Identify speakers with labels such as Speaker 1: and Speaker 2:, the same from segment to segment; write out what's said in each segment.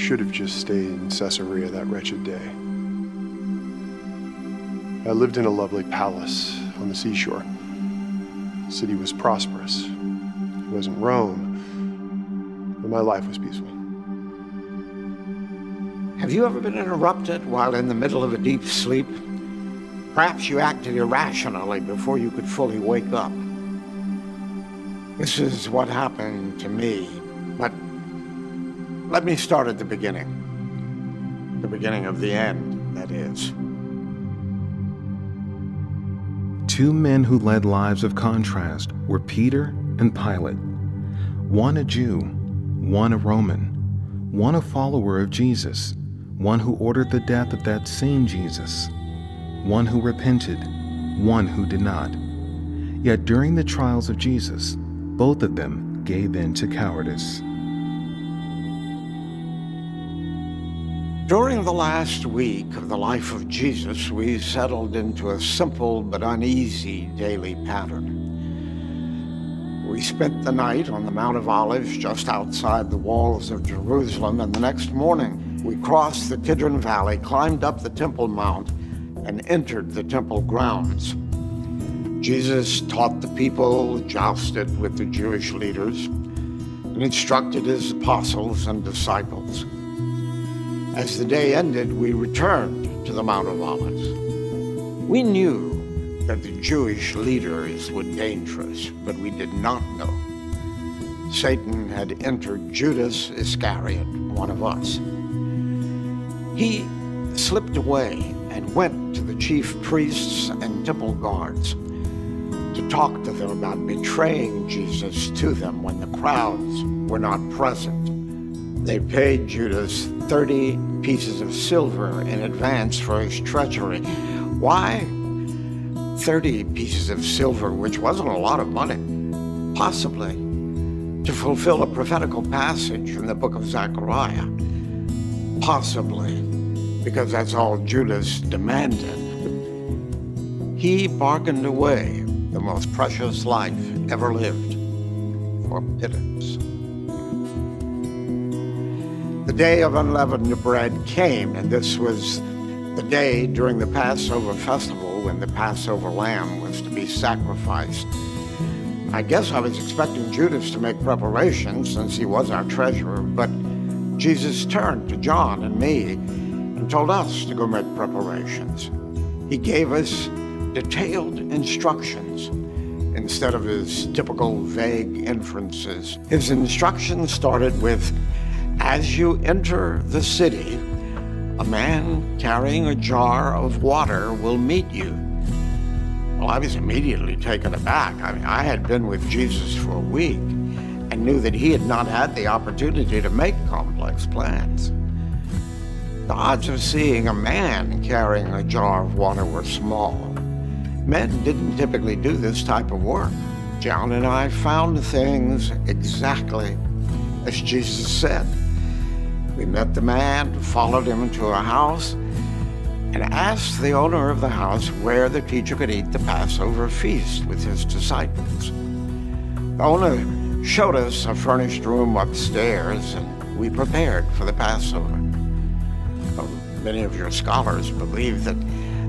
Speaker 1: should have just stayed in Caesarea that wretched day. I lived in a lovely palace on the seashore. The city was prosperous. It wasn't Rome, but my life was peaceful.
Speaker 2: Have you ever been interrupted while in the middle of a deep sleep? Perhaps you acted irrationally before you could fully wake up. This is what happened to me, but let me start at the beginning. The beginning of the end, that is.
Speaker 3: Two men who led lives of contrast were Peter and Pilate. One a Jew, one a Roman, one a follower of Jesus, one who ordered the death of that same Jesus, one who repented, one who did not. Yet during the trials of Jesus, both of them gave in to cowardice.
Speaker 2: During the last week of the life of Jesus, we settled into a simple but uneasy daily pattern. We spent the night on the Mount of Olives just outside the walls of Jerusalem, and the next morning we crossed the Kidron Valley, climbed up the Temple Mount, and entered the temple grounds. Jesus taught the people, jousted with the Jewish leaders, and instructed his apostles and disciples. As the day ended, we returned to the Mount of Olives. We knew that the Jewish leaders were dangerous, but we did not know Satan had entered Judas Iscariot, one of us. He slipped away and went to the chief priests and temple guards to talk to them about betraying Jesus to them when the crowds were not present. They paid Judas 30 pieces of silver in advance for his treachery. Why 30 pieces of silver, which wasn't a lot of money? Possibly to fulfill a prophetical passage in the book of Zechariah. Possibly because that's all Judas demanded. He bargained away the most precious life ever lived for pittance. The day of unleavened bread came, and this was the day during the Passover festival when the Passover lamb was to be sacrificed. I guess I was expecting Judas to make preparations since he was our treasurer, but Jesus turned to John and me and told us to go make preparations. He gave us detailed instructions instead of his typical vague inferences. His instructions started with, "As you enter the city, a man carrying a jar of water will meet you." Well, I was immediately taken aback. I had been with Jesus for a week and knew that he had not had the opportunity to make complex plans. The odds of seeing a man carrying a jar of water were small. Men didn't typically do this type of work. John and I found things exactly as Jesus said. We met the man, followed him into a house, and asked the owner of the house where the teacher could eat the Passover feast with his disciples. The owner showed us a furnished room upstairs, and we prepared for the Passover. Well, many of your scholars believe that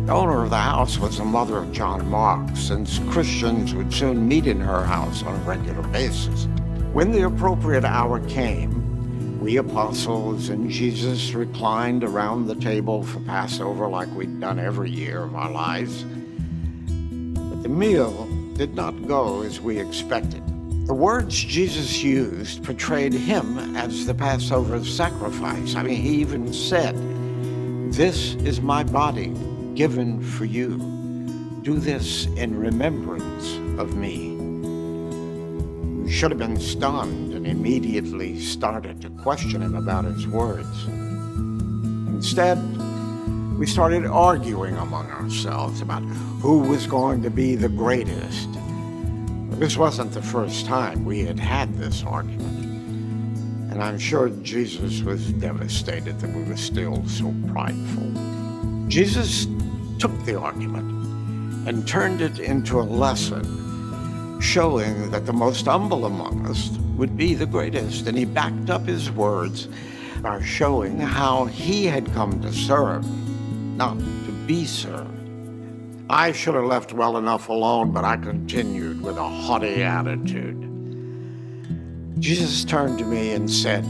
Speaker 2: the owner of the house was the mother of John Mark, since Christians would soon meet in her house on a regular basis. When the appropriate hour came, we apostles and Jesus reclined around the table for Passover like we'd done every year of our lives. But the meal did not go as we expected. The words Jesus used portrayed him as the Passover sacrifice. He even said, "This is my body given for you. Do this in remembrance of me." We should have been stunned and immediately started to question him about his words. Instead, we started arguing among ourselves about who was going to be the greatest. This wasn't the first time we had had this argument, and I'm sure Jesus was devastated that we were still so prideful. Jesus took the argument and turned it into a lesson, showing that the most humble among us would be the greatest. And he backed up his words by showing how he had come to serve, not to be served. I should have left well enough alone, but I continued with a haughty attitude. Jesus turned to me and said,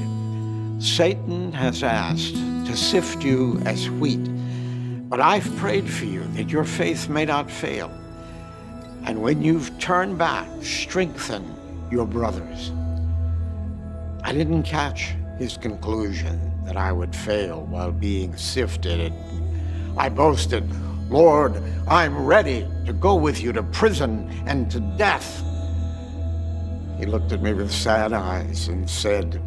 Speaker 2: "Satan has asked to sift you as wheat, but I've prayed for you that your faith may not fail. And when you've turned back, strengthen your brothers." I didn't catch his conclusion that I would fail while being sifted. I boasted, "Lord, I'm ready to go with you to prison and to death." He looked at me with sad eyes and said,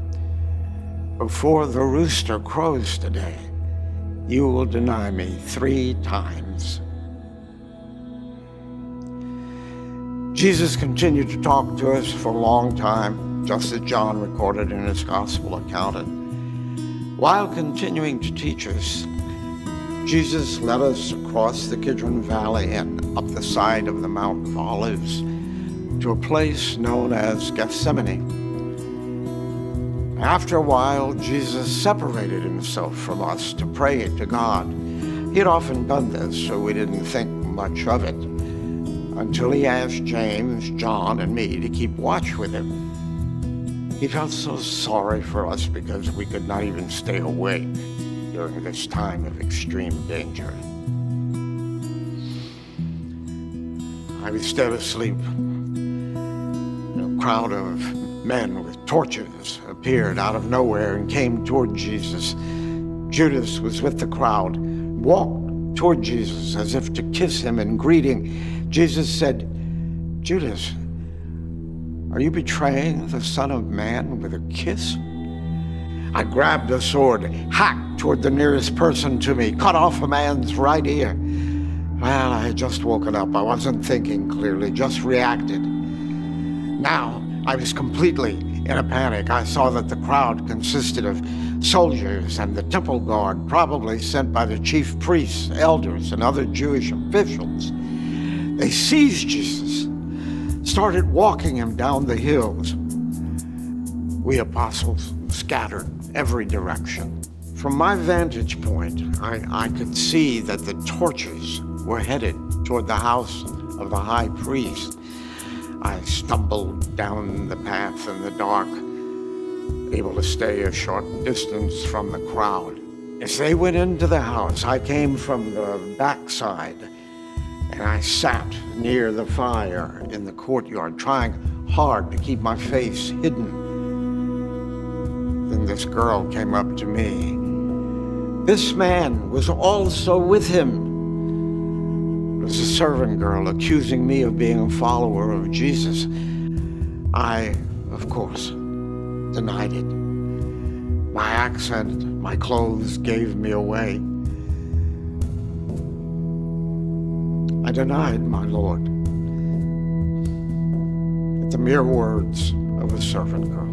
Speaker 2: "Before the rooster crows today, you will deny me 3 times. Jesus continued to talk to us for a long time, just as John recorded in his gospel account. And while continuing to teach us, Jesus led us across the Kidron Valley and up the side of the Mount of Olives to a place known as Gethsemane. After a while, Jesus separated himself from us to pray to God. He had often done this, so we didn't think much of it, until he asked James, John, and me to keep watch with him. He felt so sorry for us because we could not even stay awake during this time of extreme danger. I was still asleep. A crowd of men with torches appeared out of nowhere and came toward Jesus. Judas was with the crowd, walked toward Jesus as if to kiss him in greeting. Jesus said, "Judas, are you betraying the Son of Man with a kiss?" I grabbed a sword, hacked toward the nearest person to me, cut off a man's right ear. Well, I had just woken up. I wasn't thinking clearly, just reacted. Now, I was completely in a panic. I saw that the crowd consisted of soldiers and the temple guard, probably sent by the chief priests, elders, and other Jewish officials. They seized Jesus, started walking him down the hills. We apostles scattered every direction. From my vantage point, I could see that the torches were headed toward the house of the high priest. I stumbled down the path in the dark, able to stay a short distance from the crowd. As they went into the house, I came from the backside, and I sat near the fire in the courtyard, trying hard to keep my face hidden. Then this girl came up to me. This man was also with him. It was a servant girl accusing me of being a follower of Jesus. I, of course, denied it. My accent, my clothes gave me away. I denied my Lord at the mere words of a servant girl.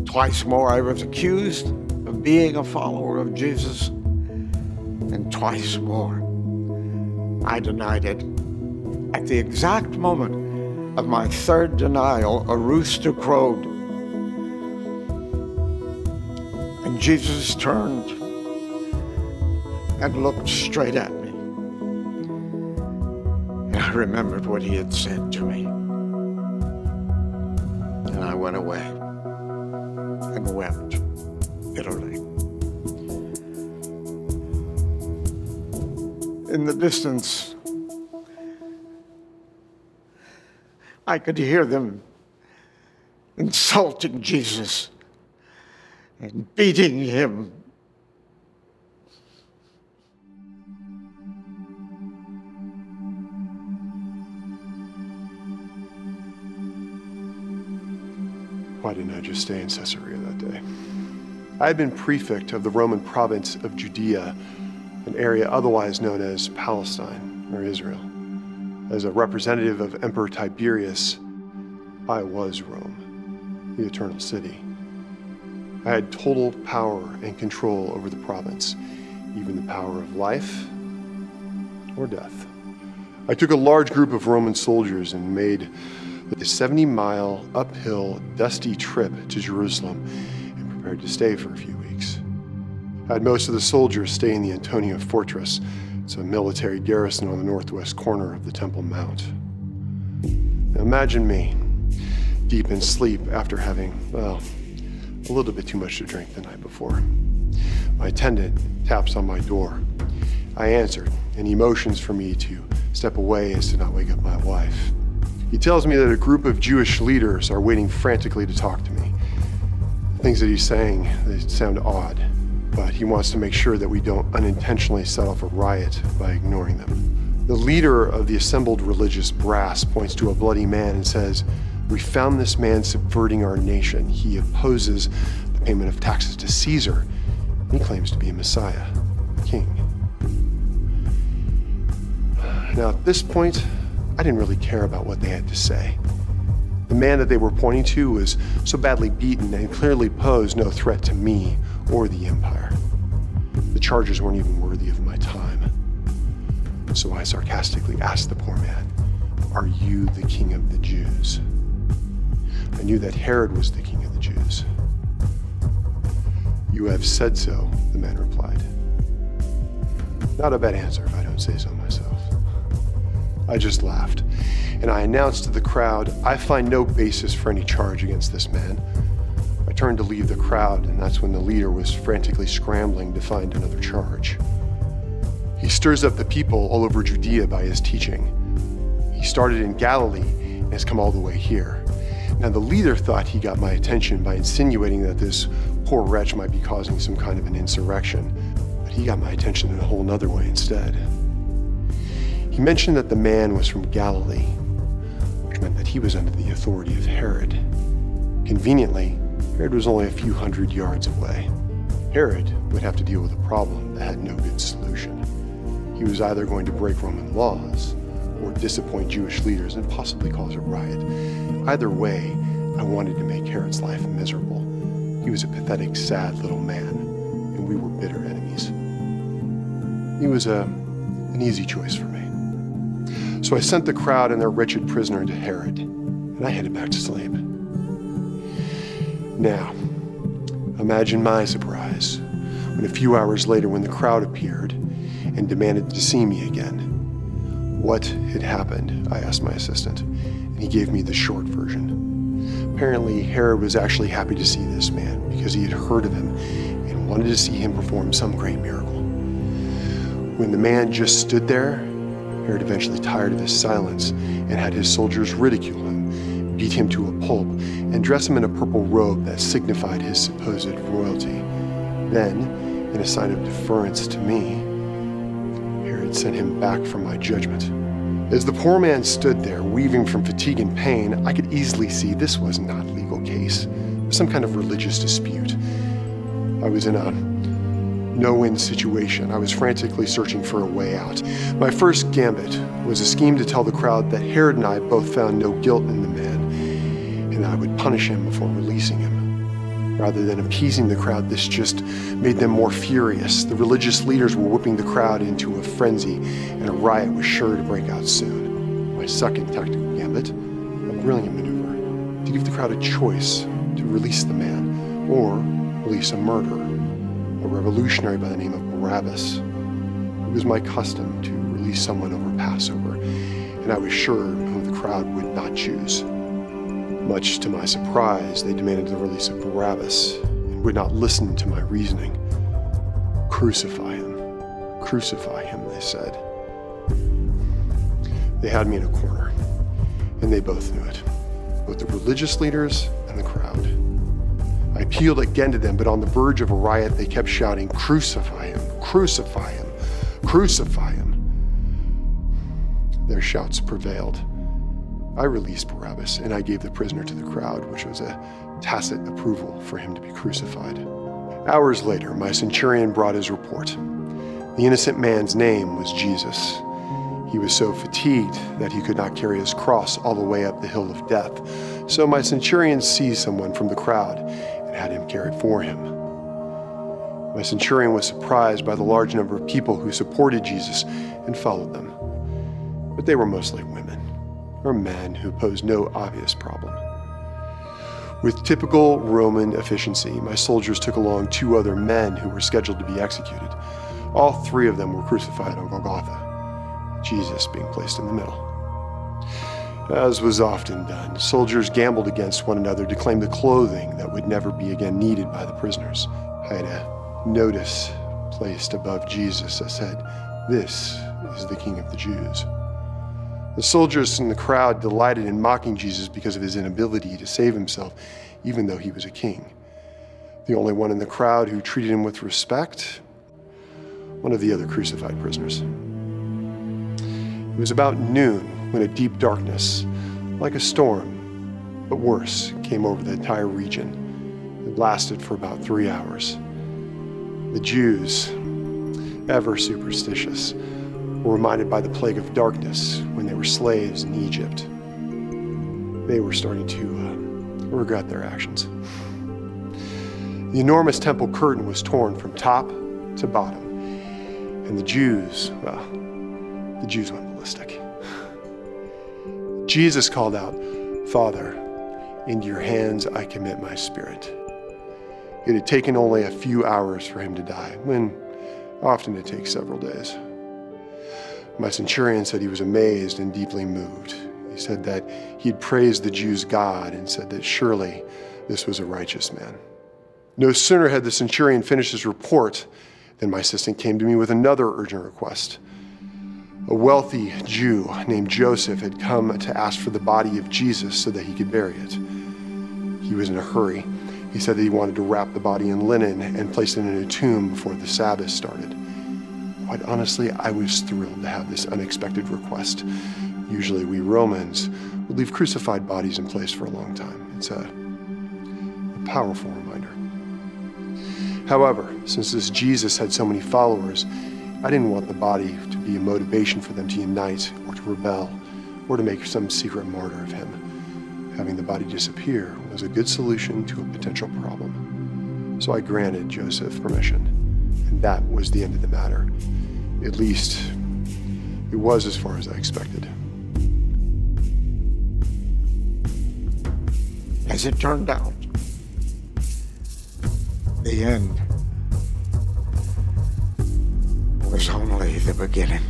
Speaker 2: Twice more I was accused of being a follower of Jesus, and twice more I denied it. At the exact moment of my third denial, a rooster crowed, and Jesus turned and looked straight at me. And I remembered what he had said to me. And I went away and wept bitterly. In the distance, I could hear them insulting Jesus and beating him.
Speaker 1: Why didn't I just stay in Caesarea that day? I had been prefect of the Roman province of Judea, an area otherwise known as Palestine, or Israel. As a representative of Emperor Tiberius, I was Rome, the eternal city. I had total power and control over the province, even the power of life or death. I took a large group of Roman soldiers and made the 70-mile uphill, dusty trip to Jerusalem and prepared to stay for a few weeks. I had most of the soldiers stay in the Antonia Fortress. It's a military garrison on the northwest corner of the Temple Mount. Now imagine me, deep in sleep after having, well, a little bit too much to drink the night before. My attendant taps on my door. I answered, and he motions for me to step away as to not wake up my wife. He tells me that a group of Jewish leaders are waiting frantically to talk to me. The things that he's saying, they sound odd, but he wants to make sure that we don't unintentionally set off a riot by ignoring them. The leader of the assembled religious brass points to a bloody man and says, "We found this man subverting our nation. He opposes the payment of taxes to Caesar. He claims to be a Messiah, king." Now, at this point, I didn't really care about what they had to say. The man that they were pointing to was so badly beaten and clearly posed no threat to me or the empire. The charges weren't even worthy of my time. So I sarcastically asked the poor man, "Are you the king of the Jews?" I knew that Herod was the king of the Jews. "You have said so," the man replied. Not a bad answer if I don't say so myself. I just laughed, and I announced to the crowd, "I find no basis for any charge against this man." I turned to leave the crowd, and that's when the leader was frantically scrambling to find another charge. He stirs up the people all over Judea by his teaching. He started in Galilee and has come all the way here. Now the leader thought he got my attention by insinuating that this poor wretch might be causing some kind of an insurrection, but he got my attention in a whole nother way instead. He mentioned that the man was from Galilee, which meant that he was under the authority of Herod. Conveniently, Herod was only a few hundred yards away. Herod would have to deal with a problem that had no good solution. He was either going to break Roman laws or disappoint Jewish leaders and possibly cause a riot. Either way, I wanted to make Herod's life miserable. He was a pathetic, sad little man, and we were bitter enemies. He was an easy choice for me. So I sent the crowd and their wretched prisoner to Herod, and I headed back to sleep. Now, imagine my surprise when a few hours later when the crowd appeared and demanded to see me again. What had happened? I asked my assistant, and he gave me the short version. Apparently, Herod was actually happy to see this man because he had heard of him and wanted to see him perform some great miracle. When the man just stood there, Herod eventually tired of his silence and had his soldiers ridicule him, beat him to a pulp, and dress him in a purple robe that signified his supposed royalty. Then, in a sign of deference to me, Herod sent him back for my judgment. As the poor man stood there, weaving from fatigue and pain, I could easily see this was not a legal case. It was some kind of religious dispute. I was in a no-win situation. I was frantically searching for a way out. My first gambit was a scheme to tell the crowd that Herod and I both found no guilt in the man, and I would punish him before releasing him. Rather than appeasing the crowd, this just made them more furious. The religious leaders were whipping the crowd into a frenzy, and a riot was sure to break out soon. My second tactical gambit, a brilliant maneuver, to give the crowd a choice to release the man or release a murderer. A revolutionary by the name of Barabbas. It was my custom to release someone over Passover, and I was sure who the crowd would not choose. Much to my surprise, they demanded the release of Barabbas and would not listen to my reasoning. "Crucify him," they said. They had me in a corner, and they both knew it, both the religious leaders and the crowd. I appealed again to them, but on the verge of a riot, they kept shouting, "Crucify him, crucify him, crucify him." Their shouts prevailed. I released Barabbas, and I gave the prisoner to the crowd, which was a tacit approval for him to be crucified. Hours later, my centurion brought his report. The innocent man's name was Jesus. He was so fatigued that he could not carry his cross all the way up the hill of death. So my centurion seized someone from the crowd and had him carried for him. My centurion was surprised by the large number of people who supported Jesus and followed them. But they were mostly women or men who posed no obvious problem. With typical Roman efficiency, my soldiers took along 2 other men who were scheduled to be executed. All 3 of them were crucified on Golgotha, Jesus being placed in the middle. As was often done, soldiers gambled against one another to claim the clothing that would never be again needed by the prisoners. I had a notice placed above Jesus that said, "This is the King of the Jews." The soldiers in the crowd delighted in mocking Jesus because of his inability to save himself, even though he was a king. The only one in the crowd who treated him with respect, one of the other crucified prisoners. It was about noon when a deep darkness, like a storm, but worse, came over the entire region. It lasted for about 3 hours. The Jews, ever superstitious, were reminded by the plague of darkness when they were slaves in Egypt. They were starting to regret their actions. The enormous temple curtain was torn from top to bottom, and the Jews went ballistic. Jesus called out, "Father, into your hands I commit my spirit." It had taken only a few hours for him to die, when often it takes several days. My centurion said he was amazed and deeply moved. He said that he had praised the Jews' God and said that surely this was a righteous man. No sooner had the centurion finished his report than my assistant came to me with another urgent request. A wealthy Jew named Joseph had come to ask for the body of Jesus so that he could bury it. He was in a hurry. He said that he wanted to wrap the body in linen and place it in a tomb before the Sabbath started. Quite honestly, I was thrilled to have this unexpected request. Usually we Romans would leave crucified bodies in place for a long time. It's a powerful reminder. However, since this Jesus had so many followers, I didn't want the body to be a motivation for them to unite or to rebel or to make some secret martyr of him. Having the body disappear was a good solution to a potential problem. So I granted Joseph permission, and that was the end of the matter. At least, it was as far as I expected.
Speaker 2: As it turned out, the end was only the beginning.